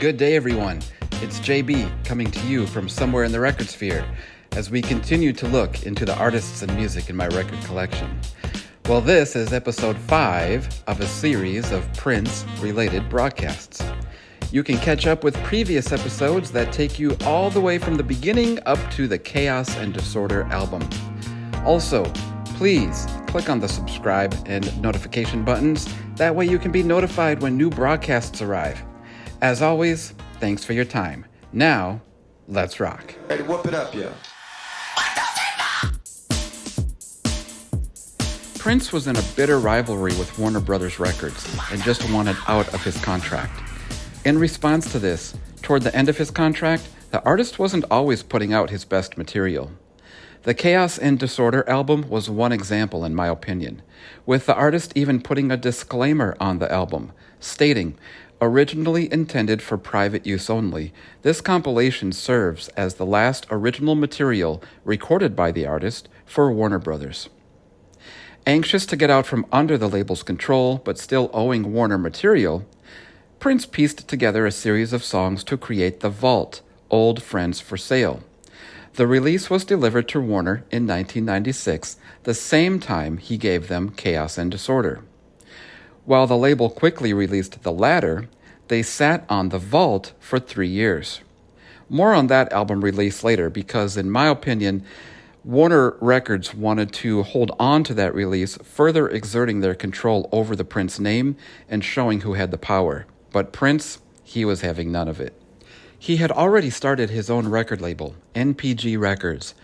Good day, everyone. It's JB coming to you from somewhere in the record sphere as we continue to look into the artists and music in my record collection. Well, this is episode 5 of a series of Prince-related broadcasts. You can catch up with previous episodes that take you all the way from the beginning up to the Chaos and Disorder album. Also, please click on the subscribe and notification buttons. That way you can be notified when new broadcasts arrive. As always, thanks for your time. Now, let's rock. Ready, whoop it up, yeah. Prince was in a bitter rivalry with Warner Brothers Records and just wanted out of his contract. In response to this, toward the end of his contract, the artist wasn't always putting out his best material. The Chaos and Disorder album was one example, in my opinion, with the artist even putting a disclaimer on the album, stating, originally intended for private use only, this compilation serves as the last original material recorded by the artist for Warner Brothers. Anxious to get out from under the label's control, but still owing Warner material, Prince pieced together a series of songs to create The Vault, Old Friends for Sale. The release was delivered to Warner in 1996, the same time he gave them Chaos and Disorder. While the label quickly released the latter, they sat on The Vault for 3 years. More on that album release later because, in my opinion, Warner Records wanted to hold on to that release, further exerting their control over the Prince name and showing who had the power. But Prince, he was having none of it. He had already started his own record label, NPG Records,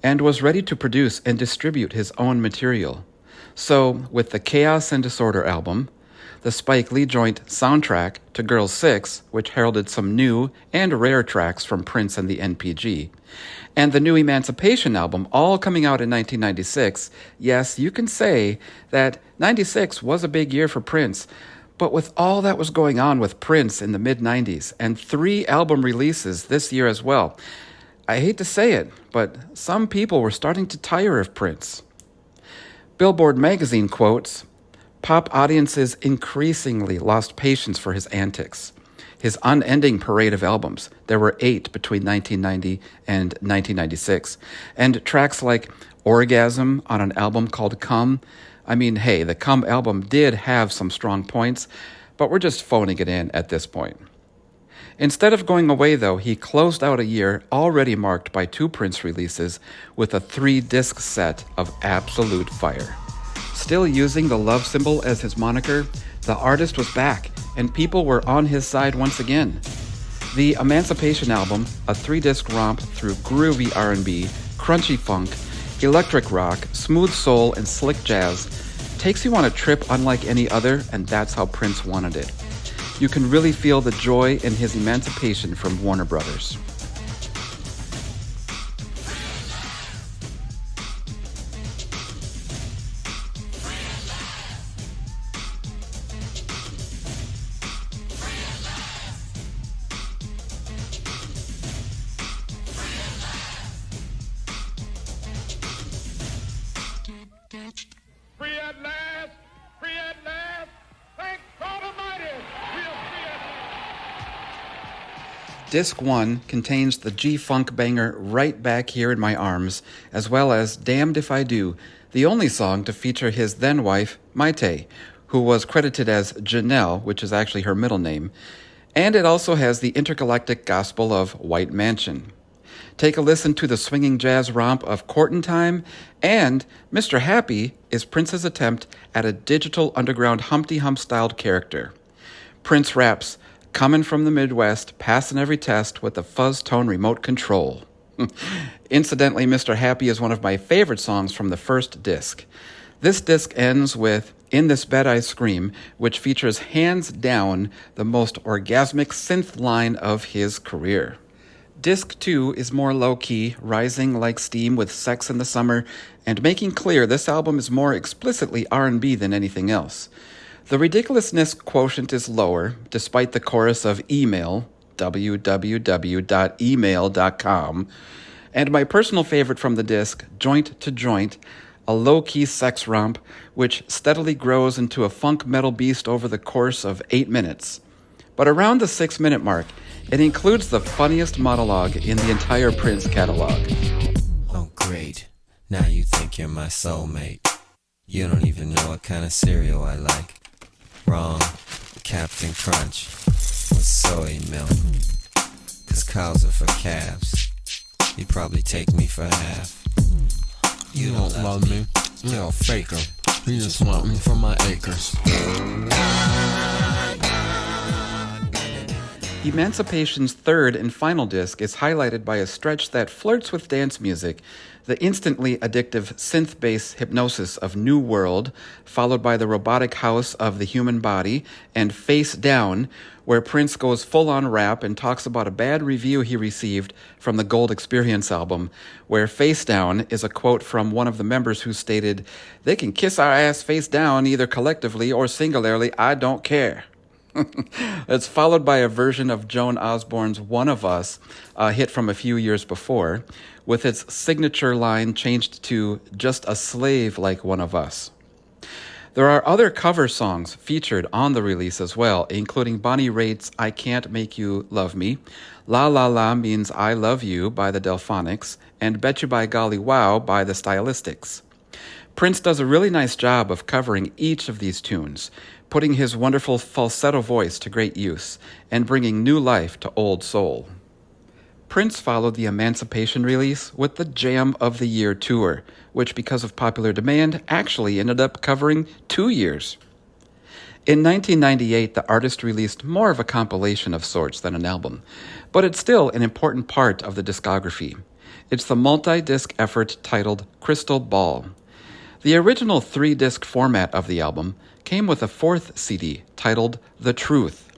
and was ready to produce and distribute his own material. So, with the Chaos and Disorder album, the Spike Lee joint soundtrack to Girls 6, which heralded some new and rare tracks from Prince and the NPG, and the new Emancipation album all coming out in 1996, yes, you can say that 96 was a big year for Prince, but with all that was going on with Prince in the mid-90s and 3 album releases this year as well, I hate to say it, but some people were starting to tire of Prince. Billboard magazine quotes, "Pop audiences increasingly lost patience for his antics. His unending parade of albums, there were 8 between 1990 and 1996, and tracks like Orgasm on an album called Come. I mean, hey, the Come album did have some strong points, but we're just phoning it in at this point." Instead of going away, though, he closed out a year already marked by 2 Prince releases with a 3-disc set of absolute fire. Still using the love symbol as his moniker, the artist was back, and people were on his side once again. The Emancipation album, a 3-disc romp through groovy R&B, crunchy funk, electric rock, smooth soul, and slick jazz, takes you on a trip unlike any other, and that's how Prince wanted it. You can really feel the joy in his emancipation from Warner Brothers. Free at last, free at last, thank God Almighty, we are free at last. Disc 1 contains the G-Funk banger Right Back Here in My Arms, as well as Damned If I Do, the only song to feature his then-wife, Maite, who was credited as Janelle, which is actually her middle name, and it also has the intergalactic gospel of White Mansion. Take a listen to the swinging jazz romp of Courtin' Time, and Mr. Happy is Prince's attempt at a digital underground Humpty Hump-styled character. Prince raps, "Coming from the Midwest, passing every test with the fuzz tone remote control." Incidentally, Mr. Happy is one of my favorite songs from the first disc. This disc ends with In This Bed I Scream, which features hands down the most orgasmic synth line of his career. Disc 2 is more low-key, rising like steam with Sex in the Summer, and making clear this album is more explicitly R&B than anything else. The ridiculousness quotient is lower, despite the chorus of Email, www.email.com, and my personal favorite from the disc, Joint to Joint, a low-key sex romp which steadily grows into a funk metal beast over the course of 8 minutes. but around the 6-minute mark, it includes the funniest monologue in the entire Prince catalog. Oh, great. Now you think you're my soulmate. You don't even know what kind of cereal I like. Wrong. Captain Crunch with soy milk. 'Cause cows are for calves. You probably take me for half. You don't love me. You're a faker. You just want me for my acres. Emancipation's third and final disc is highlighted by a stretch that flirts with dance music, the instantly addictive synth-bass hypnosis of New World, followed by the robotic house of The Human Body, and Face Down, where Prince goes full-on rap and talks about a bad review he received from the Gold Experience album, where Face Down is a quote from one of the members who stated, "They can kiss our ass face down either collectively or singularly, I don't care." It's followed by a version of Joan Osborne's One of Us, a hit from a few years before, with its signature line changed to "just a slave like one of us." There are other cover songs featured on the release as well, including Bonnie Raitt's I Can't Make You Love Me, La La La Means I Love You by the Delphonics, and Bet You By Golly Wow by the Stylistics. Prince does a really nice job of covering each of these tunes, putting his wonderful falsetto voice to great use and bringing new life to old soul. Prince followed the Emancipation release with the Jam of the Year tour, which because of popular demand actually ended up covering 2 years. In 1998, the artist released more of a compilation of sorts than an album, but it's still an important part of the discography. It's the multi-disc effort titled Crystal Ball. The original 3-disc format of the album came with a 4th CD titled The Truth,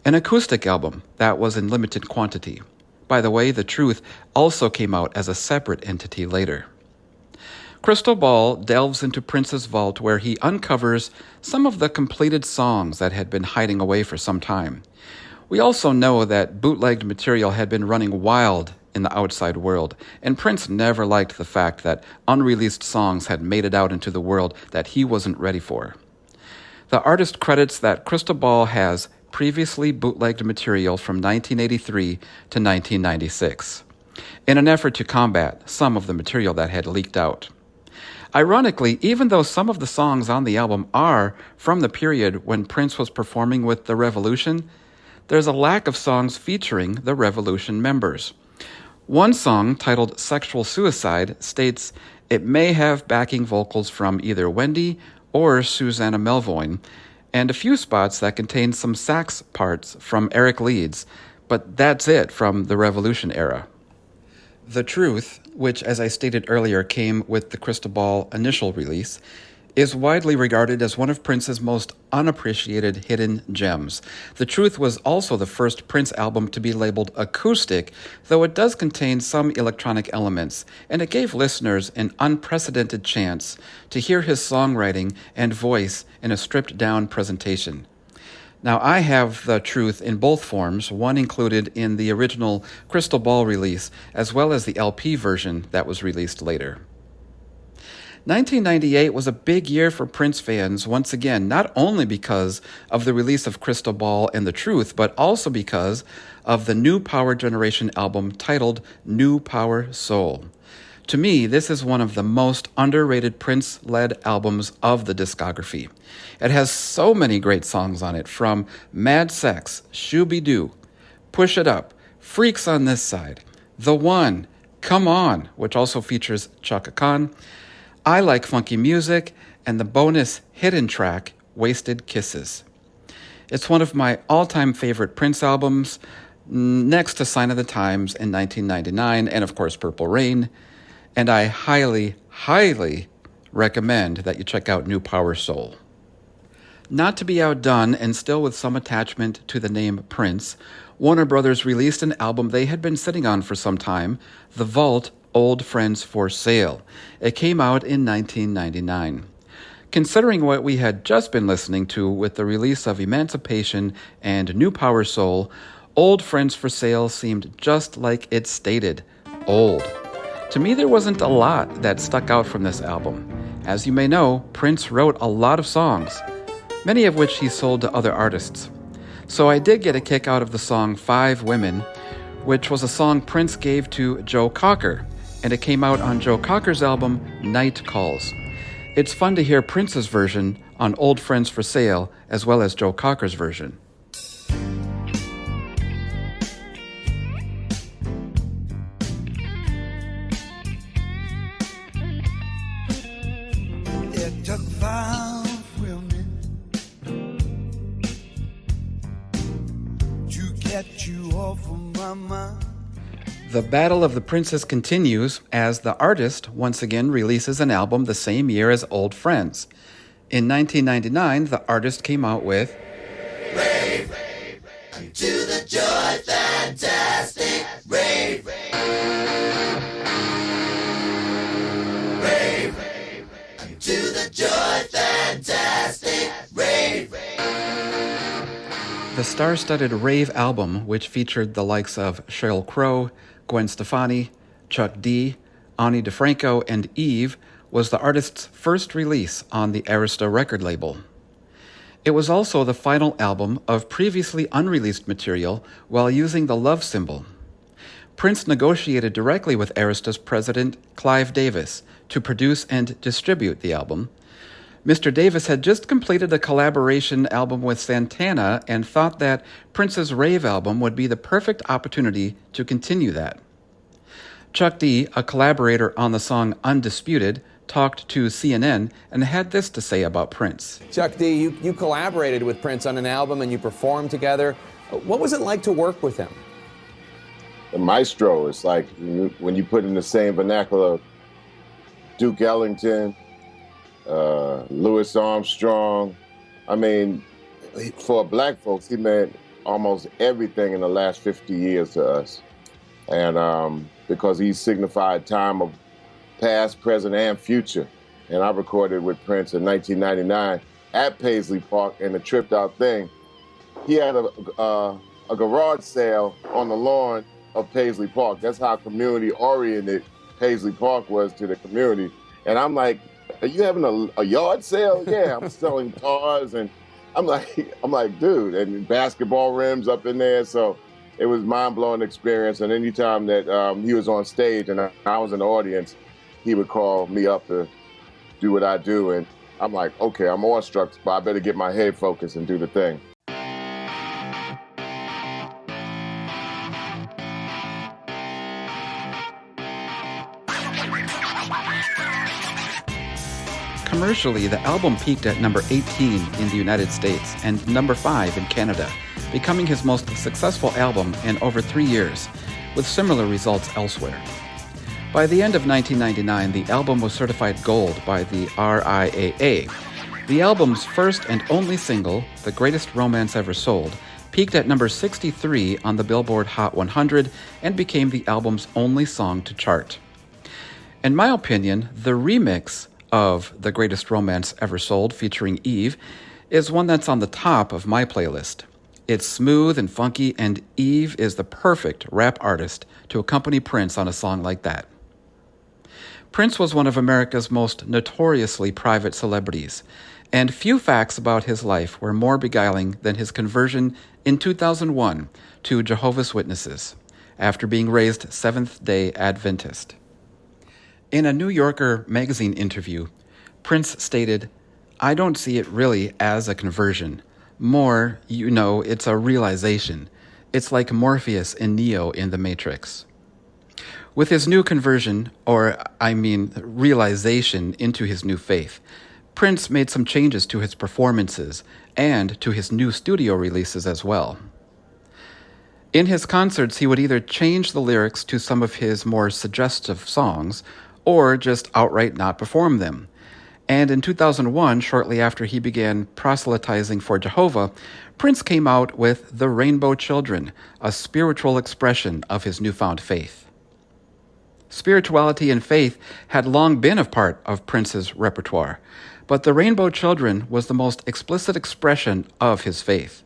an acoustic album that was in limited quantity. By the way, The Truth also came out as a separate entity later. Crystal Ball delves into Prince's vault where he uncovers some of the completed songs that had been hiding away for some time. We also know that bootlegged material had been running wild in the outside world, and Prince never liked the fact that unreleased songs had made it out into the world that he wasn't ready for. The artist credits that Crystal Ball has previously bootlegged material from 1983 to 1996, in an effort to combat some of the material that had leaked out. Ironically, even though some of the songs on the album are from the period when Prince was performing with The Revolution, there's a lack of songs featuring the Revolution members. One song, titled Sexual Suicide, states it may have backing vocals from either Wendy or Susanna Melvoin, and a few spots that contain some sax parts from Eric Leeds, but that's it from the Revolution era. The Truth, which as I stated earlier came with the Crystal Ball initial release, is widely regarded as one of Prince's most unappreciated hidden gems. The Truth was also the first Prince album to be labeled acoustic, though it does contain some electronic elements, and it gave listeners an unprecedented chance to hear his songwriting and voice in a stripped-down presentation. Now, I have The Truth in both forms, one included in the original Crystal Ball release, as well as the LP version that was released later. 1998 was a big year for Prince fans once again, not only because of the release of Crystal Ball and The Truth, but also because of the New Power Generation album titled New Power Soul. To me, this is one of the most underrated Prince-led albums of the discography. It has so many great songs on it, from Mad Sex, Shooby-Doo, Push It Up, Freaks on This Side, The One, Come On, which also features Chaka Khan, I Like Funky Music, and the bonus hidden track, Wasted Kisses. It's one of my all-time favorite Prince albums, next to Sign of the Times in 1999, and of course Purple Rain, and I highly, highly recommend that you check out New Power Soul. Not to be outdone, and still with some attachment to the name Prince, Warner Brothers released an album they had been sitting on for some time, The Vault, Old Friends for Sale. It came out in 1999. Considering what we had just been listening to with the release of Emancipation and New Power Soul, Old Friends for Sale seemed just like it stated, old. To me, there wasn't a lot that stuck out from this album. As you may know, Prince wrote a lot of songs, many of which he sold to other artists. So I did get a kick out of the song 5 Women, which was a song Prince gave to Joe Cocker, and it came out on Joe Cocker's album Night Calls. It's fun to hear Prince's version on Old Friends for Sale as well as Joe Cocker's version. It took 5 women to get you off of my mind. The Battle of the Princes continues as the artist once again releases an album the same year as Old Friends. In 1999, the artist came out with Rave, to the joy fantastic, rave, rave, to the joy fantastic, rave. the star-studded Rave album, which featured the likes of Sheryl Crow, Gwen Stefani, Chuck D, Ani DeFranco, and Eve, was the artist's first release on the Arista record label. It was also the final album of previously unreleased material while using the love symbol. Prince negotiated directly with Arista's president, Clive Davis, to produce and distribute the album. Mr. Davis had just completed a collaboration album with Santana and thought that Prince's Rave album would be the perfect opportunity to continue that. Chuck D, a collaborator on the song Undisputed, talked to CNN and had this to say about Prince. Chuck D, you collaborated with Prince on an album and you performed together. What was it like to work with him? The maestro. It's like when you put in the same vernacular, Duke Ellington, Louis Armstrong. I mean, for black folks, he meant almost everything in the last 50 years to us. And because he signified time of past, present, and future. And I recorded with Prince in 1999 at Paisley Park, and the tripped out thing, he had a garage sale on the lawn of Paisley Park. That's how community-oriented Paisley Park was to the community. And I'm like, are you having a yard sale? Yeah, I'm selling cars. And I'm like, dude, and basketball rims up in there. So it was mind-blowing experience. And anytime that he was on stage and I was in the audience, he would call me up to do what I do. And I'm like, okay, I'm awestruck, but I better get my head focused and do the thing. Commercially, the album peaked at number 18 in the United States and number 5 in Canada, becoming his most successful album in over 3 years, with similar results elsewhere. By the end of 1999, the album was certified gold by the RIAA. The album's first and only single, The Greatest Romance Ever Sold, peaked at number 63 on the Billboard Hot 100 and became the album's only song to chart. In my opinion, the remix of The Greatest Romance Ever Sold featuring Eve is one that's on the top of my playlist. It's smooth and funky, and Eve is the perfect rap artist to accompany Prince on a song like that. Prince was one of America's most notoriously private celebrities, and few facts about his life were more beguiling than his conversion in 2001 to Jehovah's Witnesses, after being raised Seventh-day Adventist. In a New Yorker magazine interview, Prince stated, "I don't see it really as a conversion. More, it's a realization. It's like Morpheus and Neo in The Matrix." With his new conversion, realization into his new faith, Prince made some changes to his performances and to his new studio releases as well. In his concerts, he would either change the lyrics to some of his more suggestive songs or just outright not perform them. And in 2001, shortly after he began proselytizing for Jehovah, Prince came out with The Rainbow Children, a spiritual expression of his newfound faith. Spirituality and faith had long been a part of Prince's repertoire, but The Rainbow Children was the most explicit expression of his faith.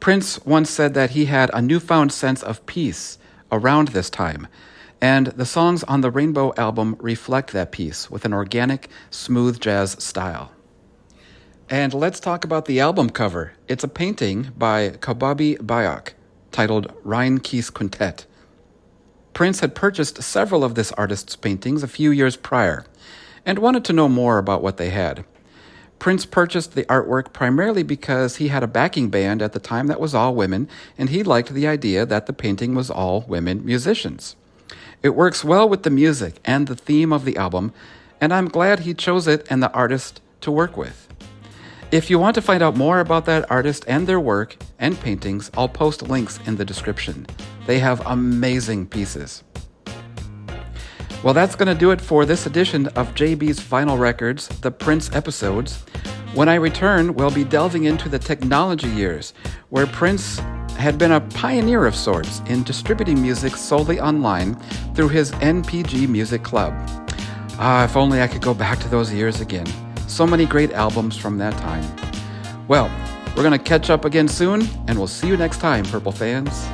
Prince once said that he had a newfound sense of peace around this time, and the songs on the Rainbow album reflect that peace with an organic, smooth jazz style. And let's talk about the album cover. It's a painting by Kababi Bayok titled Rhine Keys Quintet. Prince had purchased several of this artist's paintings a few years prior and wanted to know more about what they had. Prince purchased the artwork primarily because he had a backing band at the time that was all women, and he liked the idea that the painting was all women musicians. It works well with the music and the theme of the album, and I'm glad he chose it and the artist to work with. If you want to find out more about that artist and their work and paintings, I'll post links in the description. They have amazing pieces. Well, that's going to do it for this edition of JB's Vinyl Records, the Prince episodes. When I return, we'll be delving into the technology years, where Prince had been a pioneer of sorts in distributing music solely online through his NPG Music Club. If only I could go back to those years again. So many great albums from that time. Well, we're going to catch up again soon, and we'll see you next time, Purple fans.